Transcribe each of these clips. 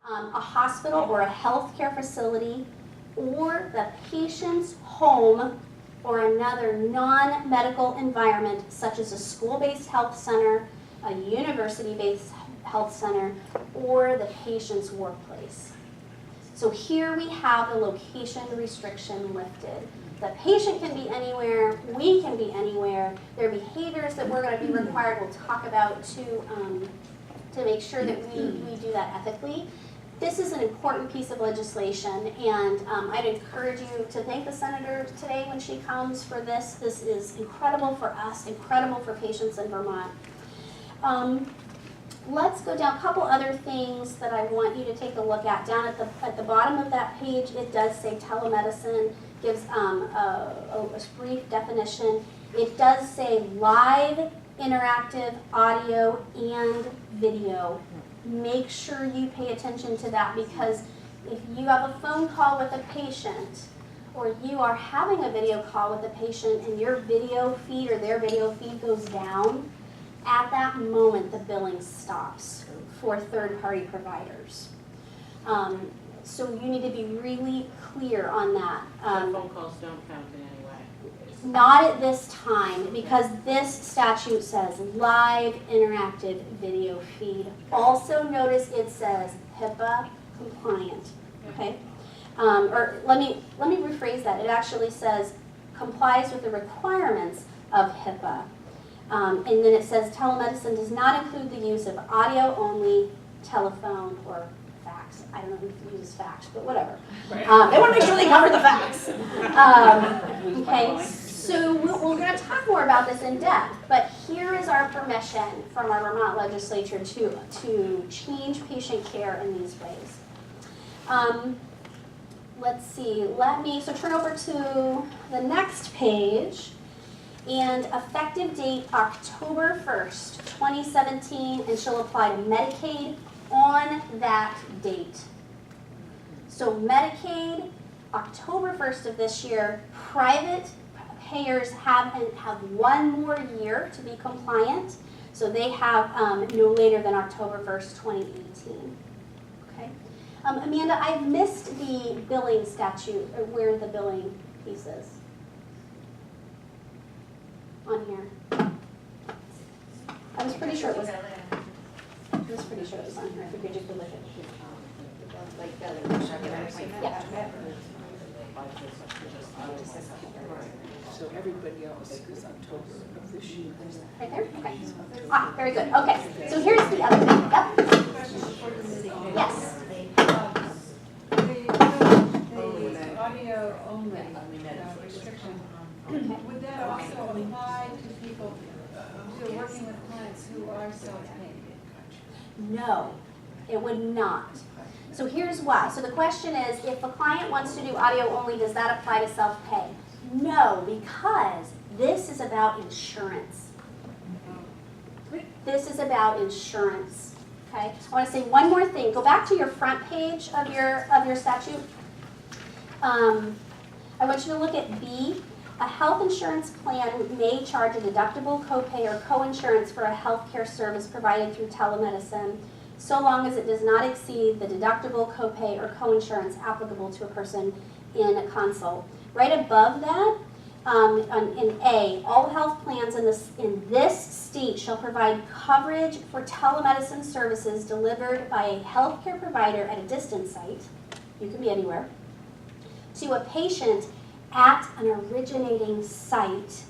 a hospital or a healthcare facility, or the patient's home or another non-medical environment such as a school-based health center, a university-based health center, or the patient's workplace. So here we have the location restriction lifted. The patient can be anywhere, we can be anywhere. There are behaviors that we're going to be required, we'll talk about to make sure that we do that ethically. This is an important piece of legislation, and I'd encourage you to thank the senator today when she comes for this. This is incredible for us, incredible for patients in Vermont. Let's go down a couple other things that I want you to take a look at. Down at the bottom of that page, it does say telemedicine, gives a brief definition. It does say live, interactive, audio, and video. Make sure you pay attention to that, because if you have a phone call with a patient, or you are having a video call with a patient and your video feed or their video feed goes down, at that moment the billing stops for third-party providers. So you need to be really clear on that. Phone calls don't count in any way? Not at this time, because this statute says live interactive video feed. Also notice it says HIPAA compliant, okay? Or let me rephrase that. It actually says complies with the requirements of HIPAA. And then it says telemedicine does not include the use of audio only, telephone, or fax. I don't know who uses fax, but whatever. Right. They want to make sure they cover the fax. Okay, so we're going to talk more about this in depth, but here is our permission from our Vermont legislature to change patient care in these ways. Let's see, so turn over to the next page. And effective date October 1st, 2017, and she'll apply to Medicaid on that date. So Medicaid, October 1st of this year, private payers have 1 more year to be compliant. So they have no later than October 1st, 2018. Okay. Amanda, I missed the billing statute, or where the billing piece is. On here. I was pretty sure it was. I was pretty sure it was on here. I figured you could look at it. Yeah. So everybody else is October of this year. Right there? Okay. Ah, very good. Okay. So here's the other thing. Yep. Yes. The audio only restriction. Would that also apply to people who are working with clients who are self-paid? No, it would not. So here's why. So the question is, if a client wants to do audio only, does that apply to self-pay? No, because this is about insurance. This is about insurance. Okay. I want to say one more thing. Go back to your front page of your statute. I want you to look at B. A health insurance plan may charge a deductible, copay, or coinsurance for a healthcare service provided through telemedicine, so long as it does not exceed the deductible, copay, or coinsurance applicable to a person in a consult. Right above that, in A, all health plans in this state shall provide coverage for telemedicine services delivered by a healthcare provider at a distant site, you can be anywhere, to a patient at an originating site.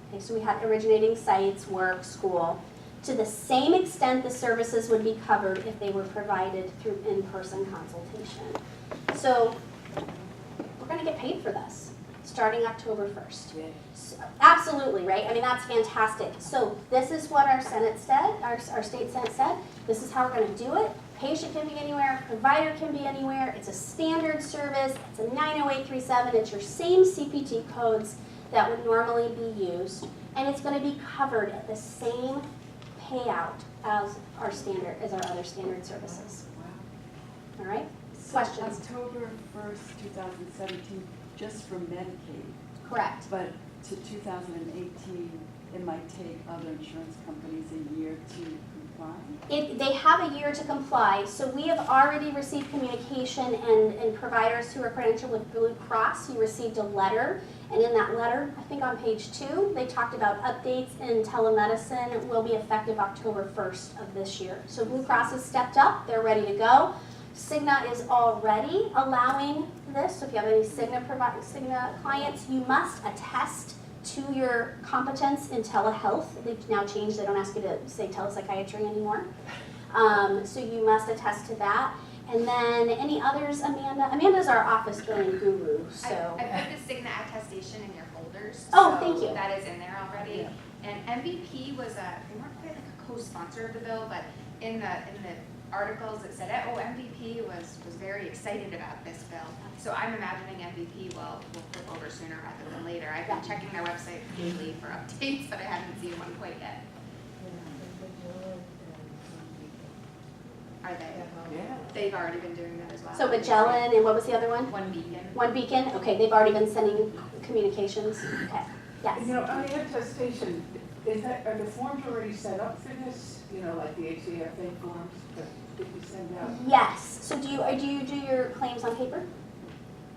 Okay, so we had originating sites, work, school, to the same extent the services would be covered if they were provided through in-person consultation. So we're going to get paid for this starting October 1st. Yeah. So, absolutely, right? I mean, that's fantastic. So this is what our Senate said, our state Senate said. This is how we're going to do it. Patient can be anywhere, provider can be anywhere. It's a standard service. It's a 90837. It's your same CPT codes that would normally be used, and it's going to be covered at the same payout as our other standard services. Wow. All right? So Questions? October 1st, 2017, just for Medicaid, Correct. but to 2018, it might take other insurance companies a year to comply? They have a year to comply, so we have already received communication and providers who are credentialed with Blue Cross, you received a letter. And in that letter, I think on page 2, they talked about updates in telemedicine will be effective October 1st of this year. So Blue Cross has stepped up, they're ready to go. Cigna is already allowing this, so if you have any Cigna clients, you must attest to your competence in telehealth. They've now changed, they don't ask you to say telepsychiatry anymore. So you must attest to that. And then any others, Amanda? Amanda's our office billing guru, so. I put the Cigna attestation in your folders. Oh, thank you. That is in there already. And MVP was they weren't quite like a co-sponsor of the bill, but in the articles it said, oh, MVP was very excited about this bill. So I'm imagining MVP will flip over sooner rather than later. I've been checking their website daily for updates, but I haven't seen one quite yet. Are they? Yeah. They've already been doing that as well. So Magellan, and what was the other one? One Beacon. One Beacon, okay, they've already been sending communications, okay, yes. You know, on the attestation, are the forms already set up for this? You know, like the HCFA forms that we send out? Yes, so do you do your claims on paper?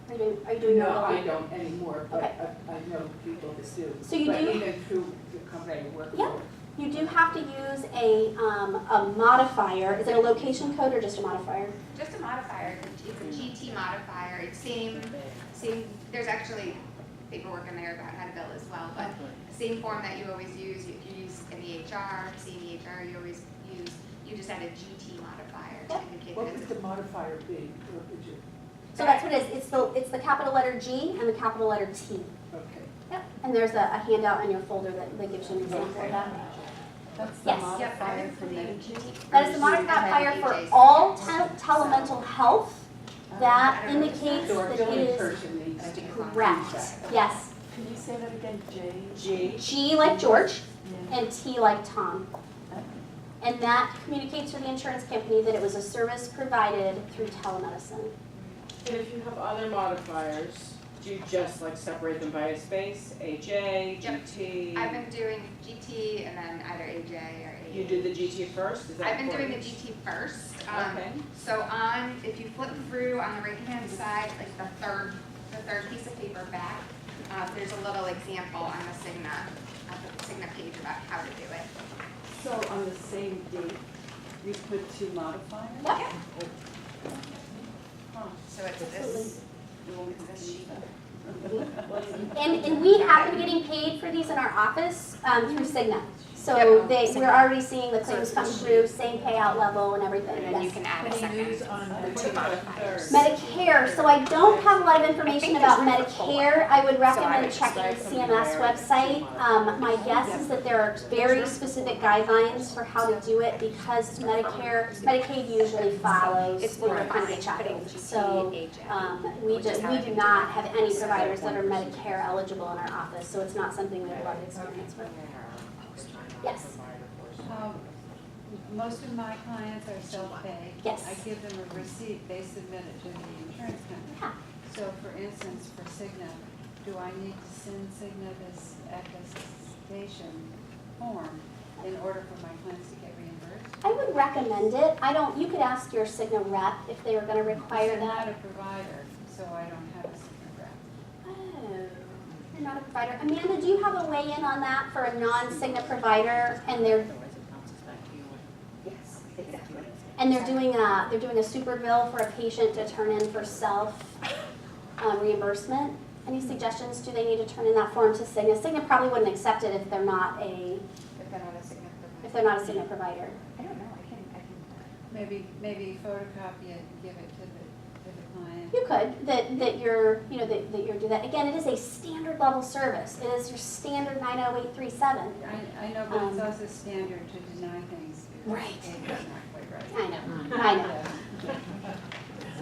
Are you doing your? No, I don't anymore, but Okay. I know people that do. So you but do- even through the company I work Yeah. for. You do have to use a modifier, is it a location code or just a modifier? Just a modifier, it's a GT modifier, it's same, there's actually paperwork in there about how to bill as well, but the same form that you always use, if you use an EHR, same EHR you always use, you just add a GT modifier to indicate What that would it's the modifier be? What would you, So that's what it is, it's the capital letter G and the capital letter T. okay. Yep. And there's a handout in your folder that gives you an example of that. That's the Yes. modifier for Medicaid? That is the modifier for all telemental health that indicates So our that it billing is person needs to. correct, yes. Can you say that again, J? G. G like George Yeah. and T like Tom. And that communicates to the insurance company that it was a service provided through telemedicine. And if you have other modifiers, do you just like separate them by a space, AJ, Yep. GT? I've been doing GT and then either AJ or AJ. You do the GT first, is that I've been doing the important? GT first. Okay. So if you flip through on the right-hand side, like the third piece of paper back, there's a little example on the Cigna page about how to do it. So on the same date, you put 2 modifiers? Yep. So it's this sheet. And we have been getting paid for these in our office through Cigna. So Yep. we're already seeing the claims come through, same payout level and everything, And then you yes. can add a second. The 2 modifiers. Medicare, so I don't have a lot of information about Medicare. I would recommend checking the CMS website. My guess is that there are very specific guidelines for how to do it because Medicaid usually follows It's when more you're on fun a child. putting So GT, AJ. we do not have any providers that are Medicare eligible in our office, so it's not something we have a lot of experience with. Yes. Most of my clients are self-pay. Yes. I give them a receipt, they submit it to the insurance company. Yeah. So for instance, for Cigna, do I need to send Cigna this attestation form in order for my clients to get reimbursed? I would recommend it. You could ask your Cigna rep if they were gonna require I'm not that. a provider, so I don't have a Cigna rep. Oh, you're not a provider. Amanda, do you have a weigh in on that for a non-Cigna provider and they're Yes, exactly. they're doing a super bill for a patient to turn in for self reimbursement? Any suggestions? Do they need to turn in that form to Cigna? Cigna probably wouldn't accept it if they're not a If they're not a Cigna provider. Cigna provider. I don't know, I can. Maybe photocopy it and give it to the client. You could, that you're doing that. Again, it is a standard level service. It is your standard 90837. I know, but it's also standard to deny things. if Right. the data's not quite right. I know.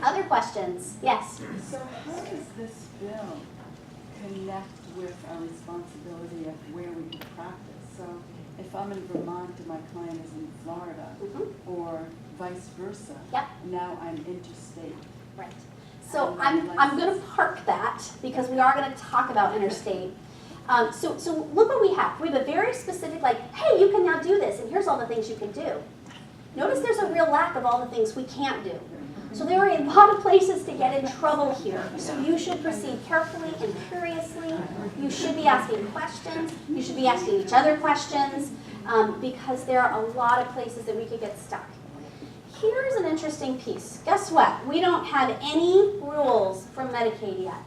Other questions? Yes. So how does this bill connect with our responsibility of where we can practice? So if I'm in Vermont and my client is in Florida, Mhm. or vice versa, Yep. now I'm interstate. Right. So I'm going to park that because we are going to talk about interstate. So look what we have. We have a very specific, like, hey, you can now do this, and here's all the things you can do. Notice there's a real lack of all the things we can't do. So there are a lot of places to get in trouble here. So you should proceed carefully and curiously. You should be asking questions. You should be asking each other questions because there are a lot of places that we could get stuck. Here's an interesting piece. Guess what? We don't have any rules from Medicaid yet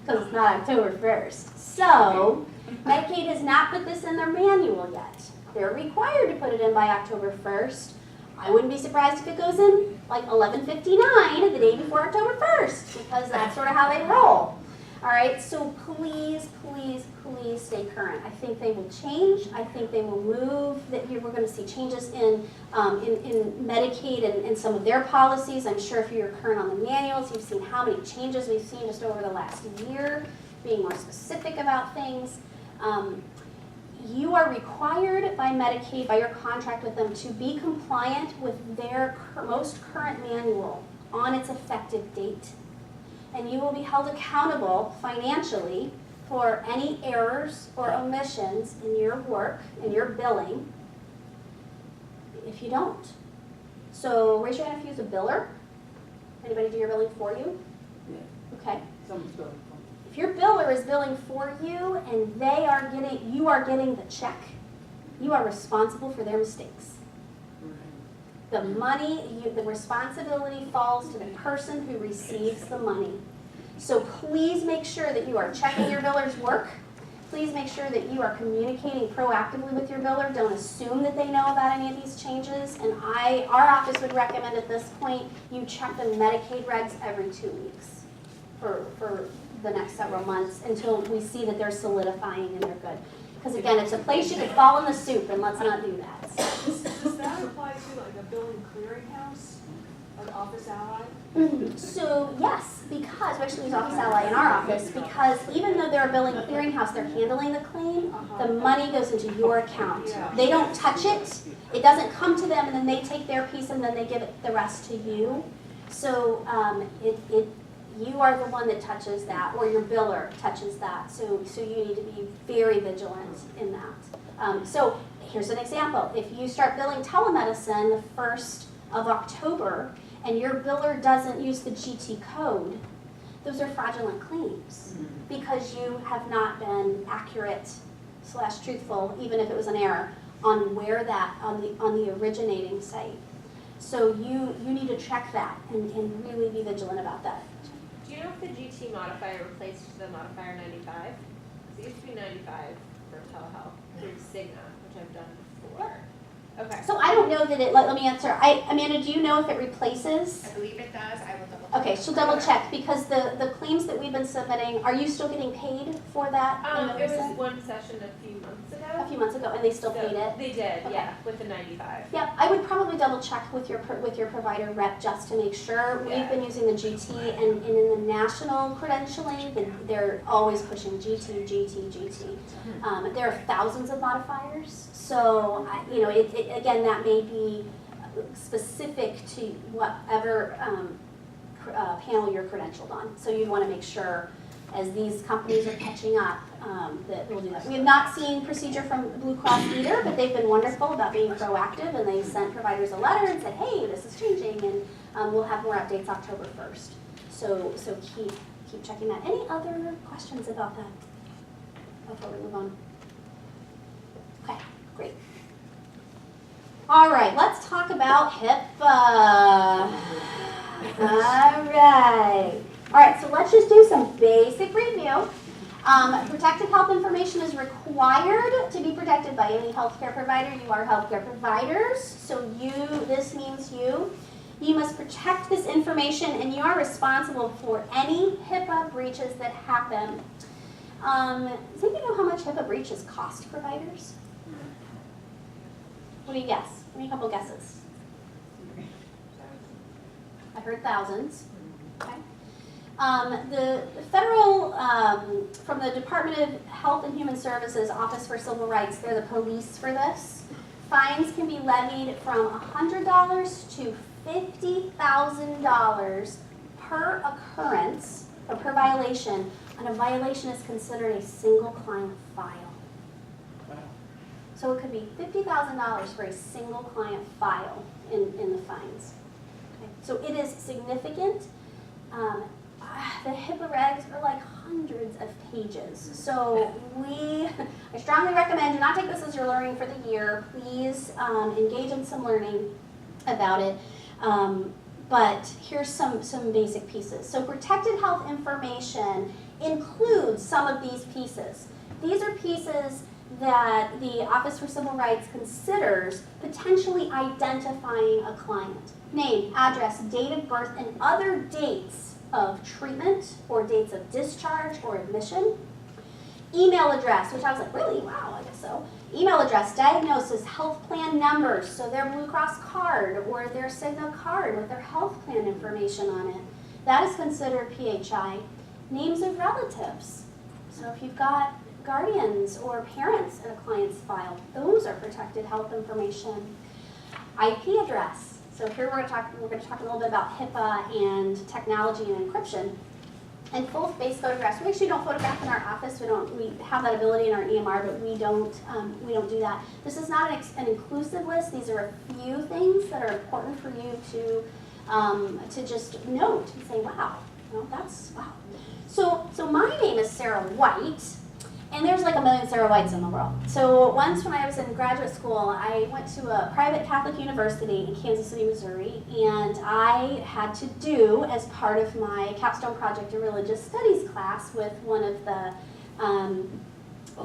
because it's not October 1st. So Medicaid has not put this in their manual yet. They're required to put it in by October 1st. I wouldn't be surprised if it goes in like 11:59 the day before October 1st because that's sort of how they roll. All right, so please, please, please stay current. I think they will change. I think they will move. We're going to see changes in Medicaid and some of their policies. I'm sure if you're current on the manuals, you've seen how many changes we've seen just over the last year, being more specific about things. You are required by Medicaid, by your contract with them, to be compliant with their most current manual on its effective date. And you will be held accountable financially for any errors or omissions in your work, in your billing, if you don't. So raise your hand if you use a biller. Anybody do your billing for you? Yeah. Okay. Someone's going. If your biller is billing for you and you are getting the check, you are responsible for their mistakes. The money, the responsibility falls to the person who receives the money. So please make sure that you are checking your biller's work. Please make sure that you are communicating proactively with your biller. Don't assume that they know about any of these changes. And our office would recommend at this point you check the Medicaid regs every 2 weeks for the next several months until we see that they're solidifying and they're good. Because again, it's a place you could fall in the soup, and let's not do that. Does that apply to like a billing clearinghouse, an Office Ally? So yes, because we actually use Office Ally in our office, because even though they're a billing clearinghouse, they're handling the claim, the money goes into your account. Yeah. They don't touch it. It doesn't come to them, and then they take their piece, and then they give it the rest to you. So you are the one that touches that, or your biller touches that. So you need to be very vigilant in that. So here's an example. If you start billing telemedicine the 1st of October, and your biller doesn't use the GT code, those are fraudulent claims because you have not been accurate / truthful, even if it was an error, on where that, on the originating site. So you need to check that and really be vigilant about that. Do you know if the GT modifier replaced the modifier 95? It used to be 95 for telehealth through Cigna, which I've done before. Okay. So I don't know that let me answer. Amanda, do you know if it replaces? I believe it does. I will double check. Okay, she'll double check because the claims that we've been submitting, are you still getting paid for that? It was one session a few months ago. A few months ago, and they still So paid it? They did, Okay. yeah, with the 95. Yeah, I would probably double check with your provider rep just to make sure. We've been using the GT, and in the national credentialing, they're always pushing GT. There are thousands of modifiers, so again, that may be specific to whatever panel you're credentialed on. So you'd want to make sure, as these companies are catching up, that we'll do that. We have not seen procedure from Blue Cross either, but they've been wonderful about being proactive, and they sent providers a letter and said, hey, this is changing, and we'll have more updates October 1st. So keep checking that. Any other questions about that before we move on? Okay, great. All right, let's talk about HIPAA. All right, so let's just do some basic review. Protected health information is required to be protected by any healthcare provider. You are healthcare providers, so this means you must protect this information, and you are responsible for any HIPAA breaches that happen. Does anybody know how much HIPAA breaches cost providers? What do you guess? Give me a couple guesses. I heard thousands. Okay. The federal, from the Department of Health and Human Services Office for Civil Rights, they're the police for this. Fines can be levied from $100 to $50,000 per occurrence or per violation, and a violation is considered a single client file. So it could be $50,000 for a single client file in the fines. Okay. So it is significant. The HIPAA regs are like hundreds of pages. So I strongly recommend do not take this as your learning for the year. Please engage in some learning about it. But here's some basic pieces. So protected health information includes some of these pieces. These are pieces that the Office for Civil Rights considers potentially identifying a client. Name, address, date of birth, and other dates of treatment or dates of discharge or admission. Email address, which I was like, really? Wow, I guess so. Email address, diagnosis, health plan numbers, so their Blue Cross card or their Cigna card with their health plan information on it. That is considered PHI. Names of relatives. So if you've got guardians or parents in a client's file, those are protected health information. IP address. So here we're going to talk a little bit about HIPAA and technology and encryption. And full face photographs. Make sure you don't photograph in our office. We have that ability in our EMR, but we don't do that. This is not an inclusive list. These are a few things that are important for you to just note and say, wow, that's wow. So my name is Sarah White, and there's like a million Sarah Whites in the world. So once when I was in graduate school, I went to a private Catholic university in Kansas City, Missouri, and I had to do, as part of my capstone project, a religious studies class with one of the, a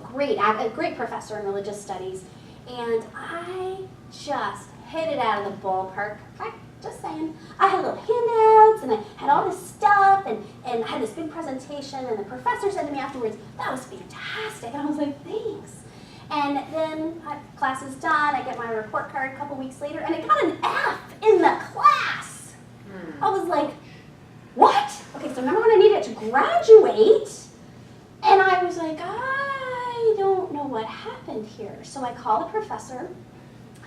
great professor in religious studies, and I just hit it out of the ballpark. Just saying. I had little handouts, and I had all this stuff, and I had this big presentation, and the professor said to me afterwards, that was fantastic. And I was like, thanks. And then class is done, I get my report card a couple weeks later, and I got an F in the class. I was like, what? Okay, so remember when I needed to graduate? And I was like, I don't know what happened here. So I called the professor.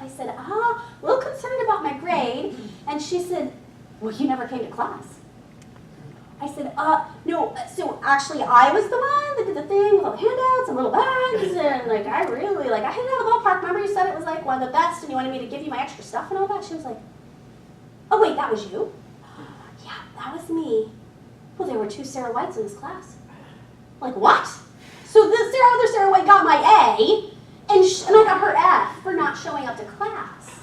I said, a little concerned about my grade. And she said, well, you never came to class. I said, no, so actually I was the one that did the thing with all the handouts and little bags, and I hit it out of the ballpark. Remember you said it was like one of the best and you wanted me to give you my extra stuff and all that? She was like, oh wait, that was you? Yeah, that was me. Well, there were 2 Sarah Whites in this class. Like, what? So this other Sarah White got my A, and I got her F for not showing up to class,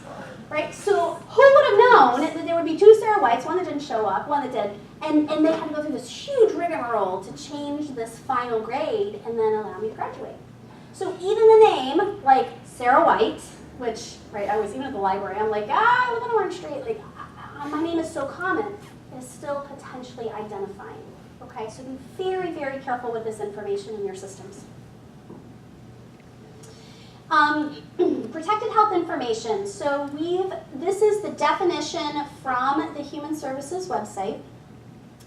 right? So who would have known that there would be 2 Sarah Whites, one that didn't show up, one that did, and they had to go through this huge rigmarole to change this final grade and then allow me to graduate. So even the name, like Sarah White, which, right, I was even at the library, I'm like, I live on Orange Street, like, my name is so common, is still potentially identifying, okay? So be very, very careful with this information in your systems. Protected health information. So this is the definition from the Human Services website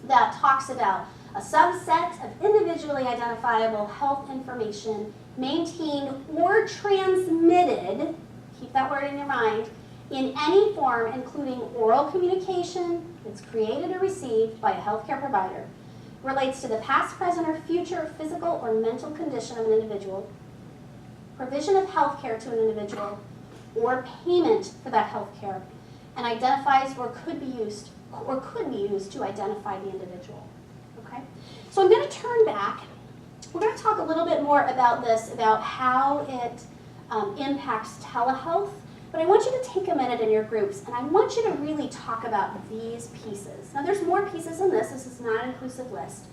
that talks about a subset of individually identifiable health information maintained or transmitted, keep that word in your mind, in any form including oral communication that's created or received by a healthcare provider, relates to the past, present, or future physical or mental condition of an individual, provision of health care to an individual, or payment for that health care, and identifies or could be used to identify the individual. Okay? So I'm going to turn back. We're going to talk a little bit more about this, about how it impacts telehealth, but I want you to take a minute in your groups, and I want you to really talk about these pieces. Now there's more pieces in this. This is not an inclusive list,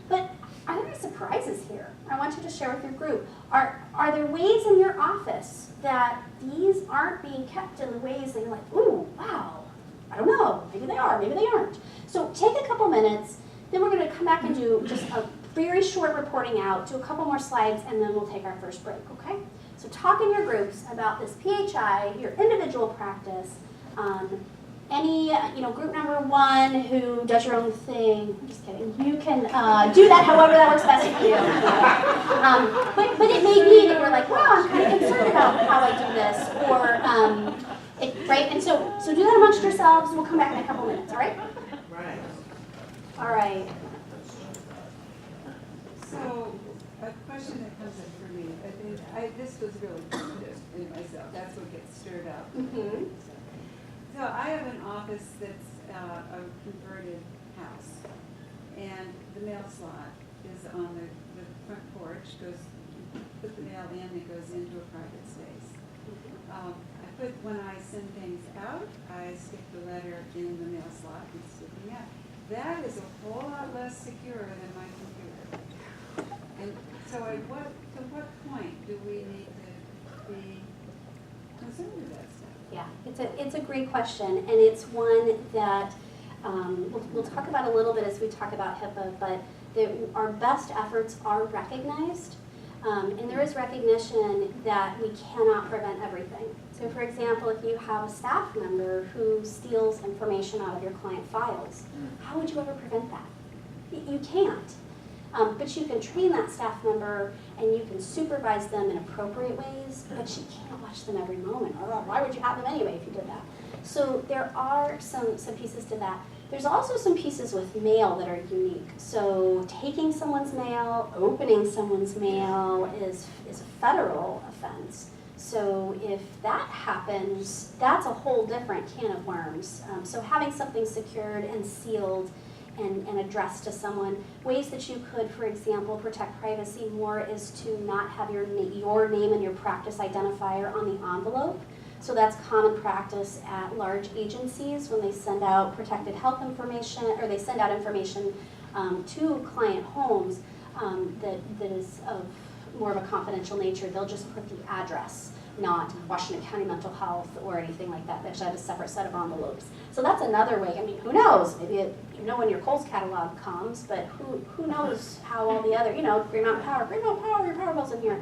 but are there any surprises here? I want you to share with your group. Are there ways in your office that these aren't being kept in the ways that you're like, ooh, wow, I don't know, maybe they are, maybe they aren't. So take a couple minutes, then we're going to come back and do just a very short reporting out, do a couple more slides, and then we'll take our first break, okay? So talk in your groups about this PHI, your individual practice, any, group number 1 who does your own thing. I'm just kidding. You can do that however that works best for you. But it may be that you're like, wow, I'm kind of concerned about how I do this, or right. And so do that amongst yourselves. We'll come back in a couple minutes. All right. Right. All right. So A question that comes up for me, I think, this was really positive in myself, that's what gets stirred up. Mhm. So I have an office that's a converted house, and the mail slot is on the front porch, put the mail in, it goes into a private space. When I send things out, I stick the letter in the mail slot and sticking out. That is a whole lot less secure than my computer. And so to what point do we need to be concerned with that stuff? Yeah, it's a great question, and it's one that we'll talk about a little bit as we talk about HIPAA, but our best efforts are recognized, and there is recognition that we cannot prevent everything. So for example, if you have a staff member who steals information out of your client files, how would you ever prevent that? You can't. But you can train that staff member and you can supervise them in appropriate ways, but you can't watch them every moment. Or why would you have them anyway if you did that? So there are some pieces to that. There's also some pieces with mail that are unique. So taking someone's mail, opening someone's mail is a federal offense. So if that happens, that's a whole different can of worms. So having something secured and sealed and addressed to someone, ways that you could, for example, protect privacy more is to not have your name and your practice identifier on the envelope. So that's common practice at large agencies when they send out protected health information, or they send out information to client homes that is of more of a confidential nature. They'll just put the address, not Washington County Mental Health or anything like that. They should have a separate set of envelopes. So that's another way. I mean, who knows? Maybe you know when your Kohl's catalog comes, but who knows how all the other, Green Mountain Power, your power bill's in here.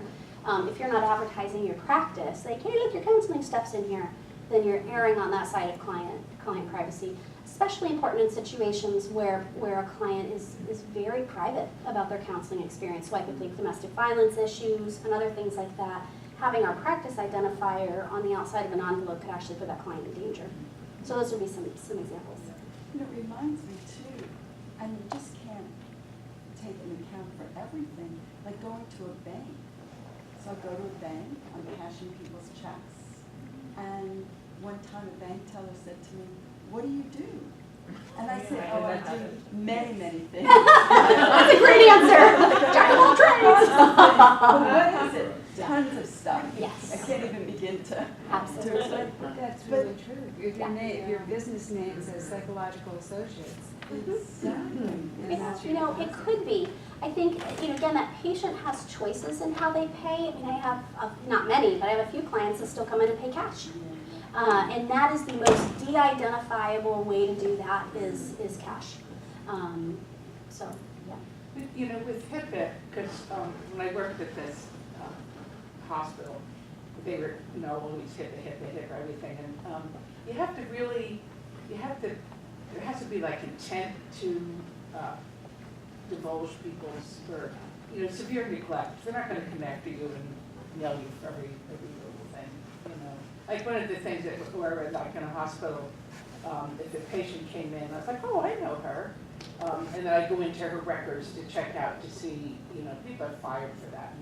If you're not advertising your practice, like, hey, look, your counseling stuff's in here, then you're erring on that side of client privacy. Especially important in situations where a client is very private about their counseling experience. So I could think domestic violence issues and other things like that. Having our practice identifier on the outside of an envelope could actually put that client in danger. So those would be some examples. And it reminds me too, and you just can't take into account for everything, like going to a bank. So I go to a bank, I'm cashing people's checks, and one time a bank teller said to me, "What do you do?" And I said, "Oh, I do many, many things." That's a great answer. Jack of all trades. What is it? Tons of stuff. Yes. I can't even begin to. Absolutely. But that's really true. If your business name says Psychological Associates. Exactly. And that's It could be. I think, again, that patient has choices in how they pay. I mean, I have, not many, but I have a few clients that still come in and pay cash. And that is the most de-identifiable way to do that is cash. So, yeah. With HIPAA, because when I worked at this hospital, they were, always HIPAA, everything. And you have to really, there has to be like intent to divulge people's, or, severe neglect. They're not going to connect to you and yell you for every little thing, Like one of the things that where like in a hospital, if a patient came in, I was like, oh, I know her. And then I go into her records to check out to see, people are fired for that.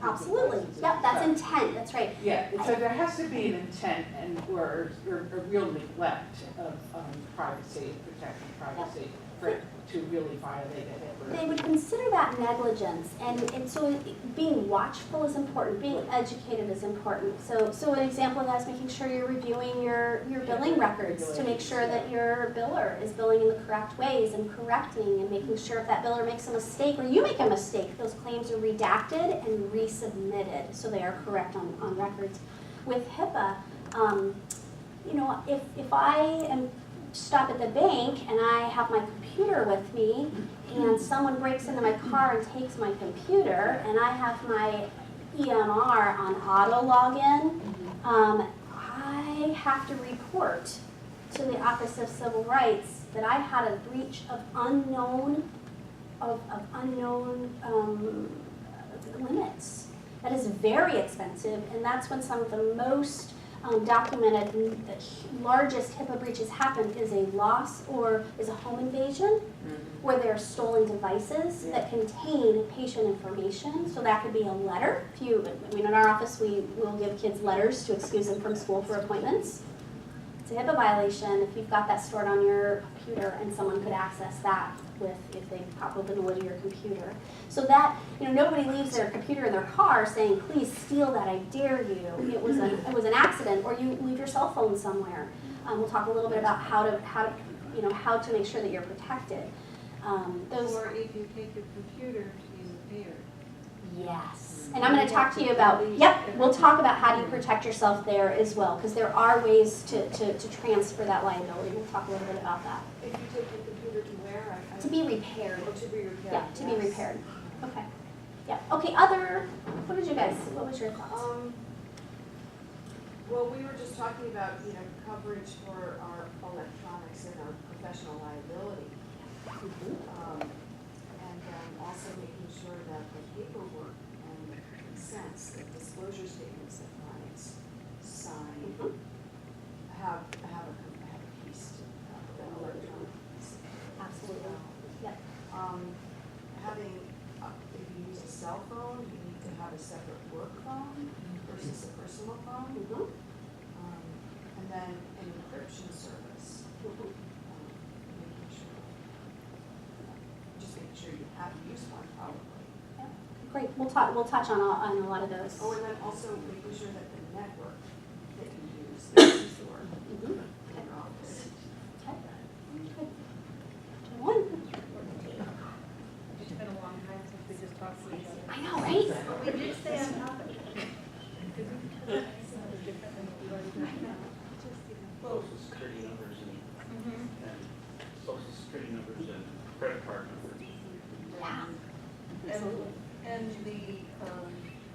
Absolutely. Yep, that's intent. That's right. Yeah, so there has to be an intent or a real neglect of privacy, protecting privacy, for it to really violate it. They would consider that negligence, and so being watchful is important, being educated is important. So an example of that is making sure you're reviewing your billing records to make sure that your biller is billing in the correct ways and correcting and making sure if that biller makes a mistake or you make a mistake, those claims are redacted and resubmitted so they are correct on records. With HIPAA, if I stop at the bank and I have my computer with me and someone breaks into my car and takes my computer and I have my EMR on auto login, I have to report to the Office of Civil Rights that I had a breach of unknown limits. That is very expensive, and that's when some of the most documented, the largest HIPAA breaches happen is a loss or is a home invasion. where there are stolen devices that contain patient information. So that could be a letter. If you, I mean, in our office, we will give kids letters to excuse them from school for appointments. It's a HIPAA violation if you've got that stored on your computer and someone could access that with, if they pop open the lid of your computer. So that, nobody leaves their computer in their car saying, please steal that, I dare you. It was an accident, or you leave your cell phone somewhere. We'll talk a little bit about how to make sure that you're protected. Or if you take your computer to be repaired. Yes, and I'm going to talk to you about, we'll talk about how do you protect yourself there as well, because there are ways to transfer that liability. We'll talk a little bit about that. If you take the computer to where? To be repaired. Or to be repaired? Yeah, to be yes. repaired. Okay. Yeah, okay, what was your thoughts? Well, we were just talking about, coverage for our electronics and our professional liability. And also making sure that the paperwork and the consents, the disclosure statements that clients sign have a piece to the electronic piece. Absolutely. Yep. Having, if you use a cell phone, you need to have a separate work phone versus a personal phone. And then an encryption service. Making sure you have used one probably. Great, we'll touch on a lot of those. Oh, and then also making sure that the network that you use is secure in your office. One. It's been a long time since we just talked to each other. I know, right? We did stay on topic. Social security numbers and social security numbers and credit card numbers. And the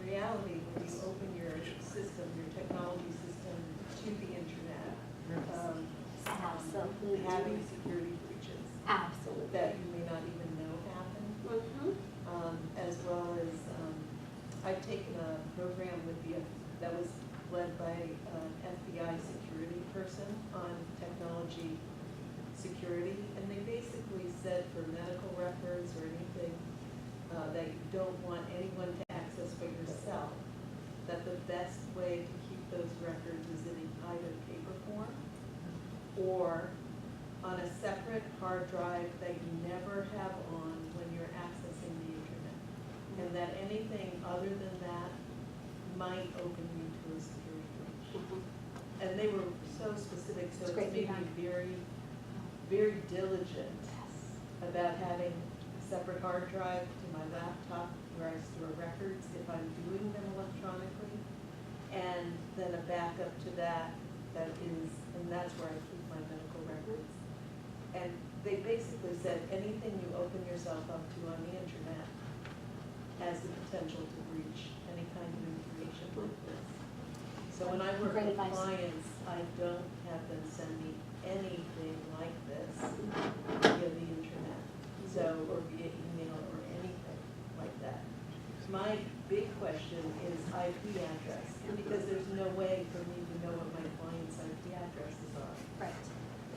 reality when you open your system, your technology system to the internet, Absolutely. having security breaches Absolutely. that you may not even know happen, as well as I've taken a program with that was led by an FBI security person on technology security, and they basically said for medical records or anything that you don't want anyone to access but yourself, that the best way to keep those records is in either paper form or on a separate hard drive that you never have on when you're accessing the internet. And that anything other than that might open you to a security breach. And they were so specific, so It's it's great made me very, very diligent about having a separate hard drive to my laptop where I store records if I'm doing them electronically, and then a backup to that is, and that's where I keep my medical records. And they basically said anything you open yourself up to on the internet has the potential to breach any kind of information like this. So when I work Great with advice. clients, I don't have them send me anything like this via the internet, or via email or anything like that. My big question is IP address, because there's no way for me to know what my client's IP addresses are. Right.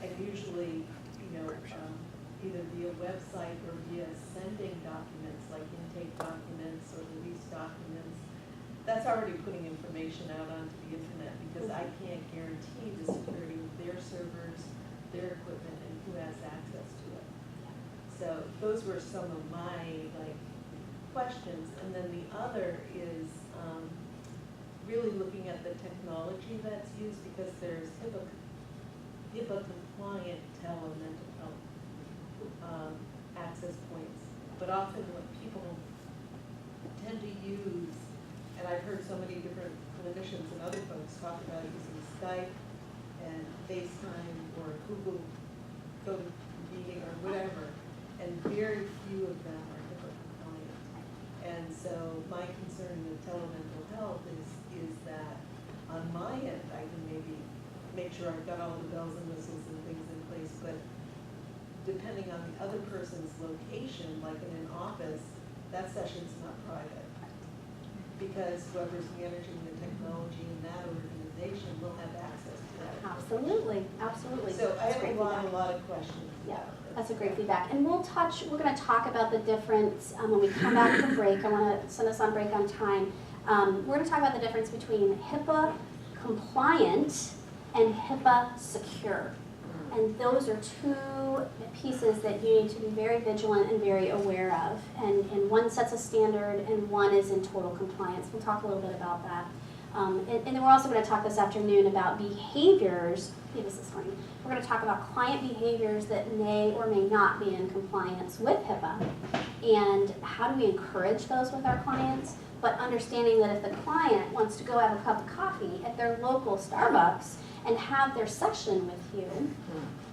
And usually, either via website or via sending documents like intake documents or release documents, that's already putting information out onto the internet, because I can't guarantee the security of their servers, their equipment, and who has access to it. So those were some of my questions. And then the other is really looking at the technology that's used, because there's HIPAA compliant mental health access points. But often what people tend to use, and I've heard so many different clinicians and other folks talk about using Skype and FaceTime or Google meeting or whatever, and very few of them are HIPAA compliant. And so my concern with telemental health is that on my end, I can maybe make sure I've got all the bells and whistles and things in place, but depending on the other person's location, like in an office, that session's not private. Because whoever's managing the technology in that organization will have access to that. Absolutely, absolutely. So I That's have great a feedback. lot of questions Yeah. about this. That's a great feedback. And we're going to talk about the difference when we come back from break. I want to send us on break on time. We're going to talk about the difference between HIPAA compliant and HIPAA secure. And those are two pieces that you need to be very vigilant and very aware of. And one sets a standard and one is in total compliance. We'll talk a little bit about that. And then we're also going to talk this afternoon about behaviors. Maybe this this morning. We're going to talk about client behaviors that may or may not be in compliance with HIPAA. And how do we encourage those with our clients? But understanding that if the client wants to go have a cup of coffee at their local Starbucks and have their session with you,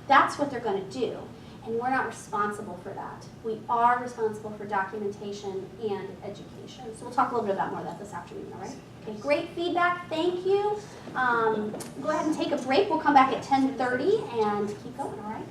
that's what they're going to do. And we're not responsible for that. We are responsible for documentation and education. So we'll talk a little bit about more of that this afternoon, all right? Okay, great feedback, thank you. Go ahead and take a break. We'll come back at 10:30 and keep going, all right?